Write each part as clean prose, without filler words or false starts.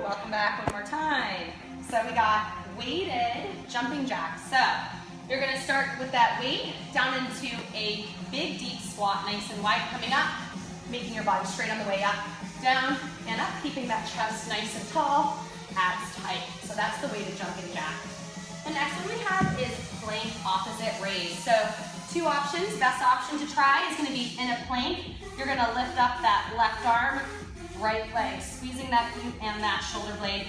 Welcome back one more time. So we got weighted jumping jacks. So you're gonna start with that weight down into a big deep squat, nice and wide coming up, making your body straight on the way up, down and up, keeping that chest nice and tall, abs tight. So that's the weighted jumping jack. The next one we have is plank opposite raise. So two options. Best option to try is gonna be in a plank. You're gonna lift up that left arm, right leg, squeezing that glute and that shoulder blade,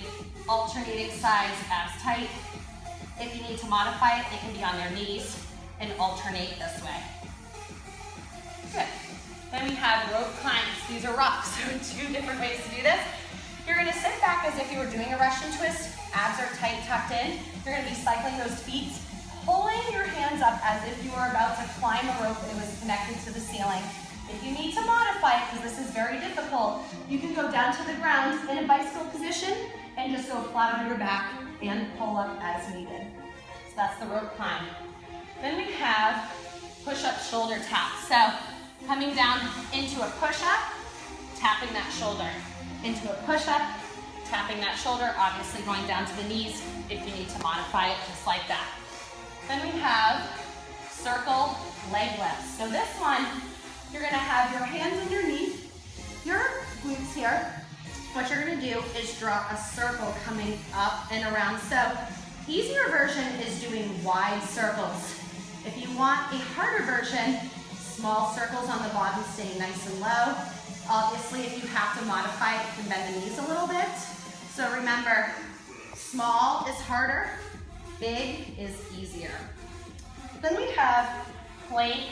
alternating sides, abs tight. If you need to modify it, they can be on their knees and alternate this way. Good. Then we have rope climbs. These are rough, so two different ways to do this. You're gonna sit back as if you were doing a Russian twist. Abs are tight, tucked in. You're gonna be cycling those feet, pulling your hands up as if you were about to climb a rope and it was connected to the ceiling. If you need to modify it, because this is very difficult, you can go down to the ground in a bicycle position and just go flat on your back and pull up as needed. So that's the rope climb. Then we have push-up shoulder taps. So coming down into a push-up, tapping that shoulder. Into a push-up, tapping that shoulder, obviously going down to the knees if you need to modify it, just like that. Then we have circle leg lifts. So this one, you're gonna have your hands underneath your glutes here. What you're gonna do is draw a circle coming up and around. So easier version is doing wide circles. If you want a harder version, small circles on the bottom, staying nice and low. Obviously, if you have to modify it, you can bend the knees a little bit. So remember, small is harder, big is easier. Then we have plank,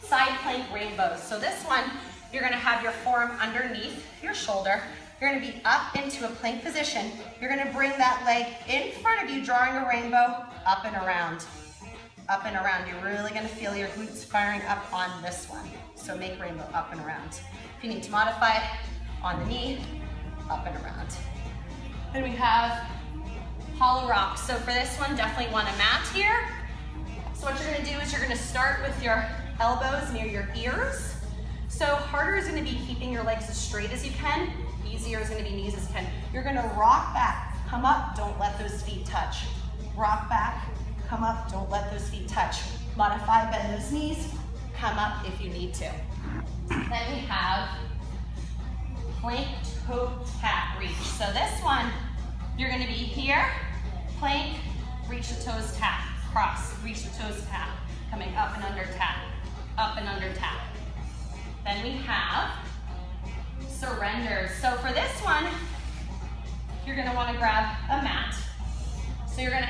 side plank rainbows. So this one, you're gonna have your forearm underneath your shoulder. You're gonna be up into a plank position. You're gonna bring that leg in front of you, drawing a rainbow, up and around. Up and around. You're really gonna feel your glutes firing up on this one. So make rainbow up and around. If you need to modify it, on the knee, up and around. Then we have hollow rocks. So for this one, definitely want a mat here. So what you're gonna do is you're gonna start with your elbows near your ears. So harder is gonna be keeping your legs as straight as you can. Easier is gonna be knees as you can. You're gonna rock back, come up, don't let those feet touch. Rock back, come up, don't let those feet touch. Modify, bend those knees, come up if you need to. Then we have plank toe tap reach. So this one, you're gonna be here, plank, reach the toes tap, cross, reach the toes tap, coming up and under tap, up and under tap. Then we have surrenders. So for this one, you're gonna wanna grab a mat. So you're gonna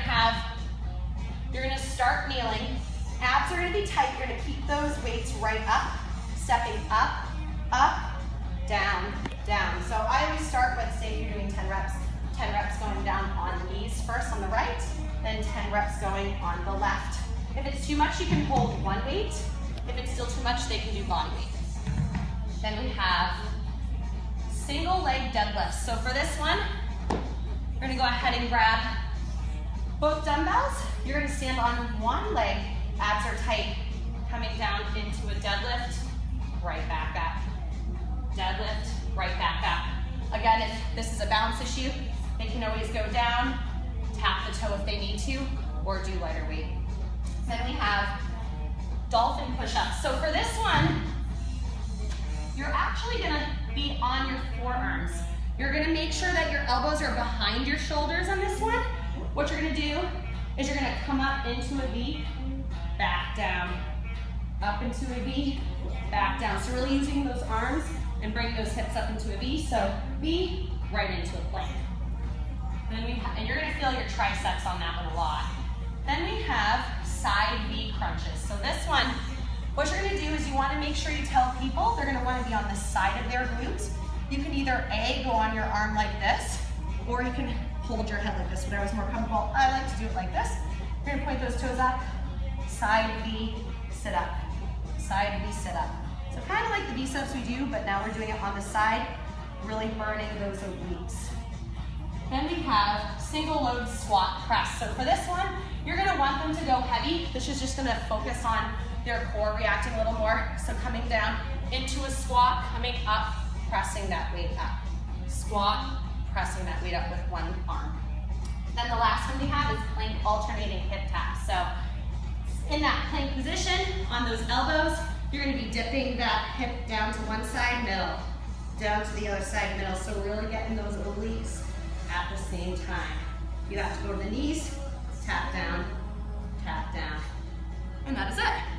start kneeling. Abs are gonna be tight. You're gonna keep those weights right up, stepping up, up, down, down. So I always start with, say if you're doing 10 reps going down on the knees first on the right, then 10 reps going on the left. If it's too much, you can hold one weight. If it's still too much, they can do body weight. Then we have single leg deadlifts. So for this one, we're gonna go ahead and grab both dumbbells. You're gonna stand on one leg, abs are tight, coming down into a deadlift, right back up. Deadlift, right back up. Again, if this is a balance issue, they can always go down, tap the toe if they need to, or do lighter weight. Then we have dolphin push-ups. So for this one, you're actually gonna be on your forearms. You're gonna make sure that your elbows are behind your shoulders on this one. What you're gonna do is you're gonna come up into a V, back down, up into a V, back down. So really using those arms and bringing those hips up into a V. So V, right into a plank. Then and you're gonna feel your triceps on that one a lot. Then we have side V crunches. So this one, what you're gonna do is you wanna make sure you tell people they're gonna wanna be on the side of their glutes. You can either A, go on your arm like this, or you can hold your head like this, whatever's more comfortable. I like to do it like this. You're gonna point those toes up, side V, sit up, side V, sit up. So kind of like the biceps we do, but now we're doing it on the side, really burning those obliques. Then we have single load squat press. So for this one, you're gonna want them to go heavy. This is just gonna focus on their core reacting a little more. So coming down into a squat, coming up, pressing that weight up. Squat, pressing that weight up with one arm. Then the last one we have is plank alternating hip tap. So in that plank position, on those elbows, you're gonna be dipping that hip down to one side, middle, down to the other side, middle. So really getting those obliques at the same time. You have to go to the knees, tap down, and that is it.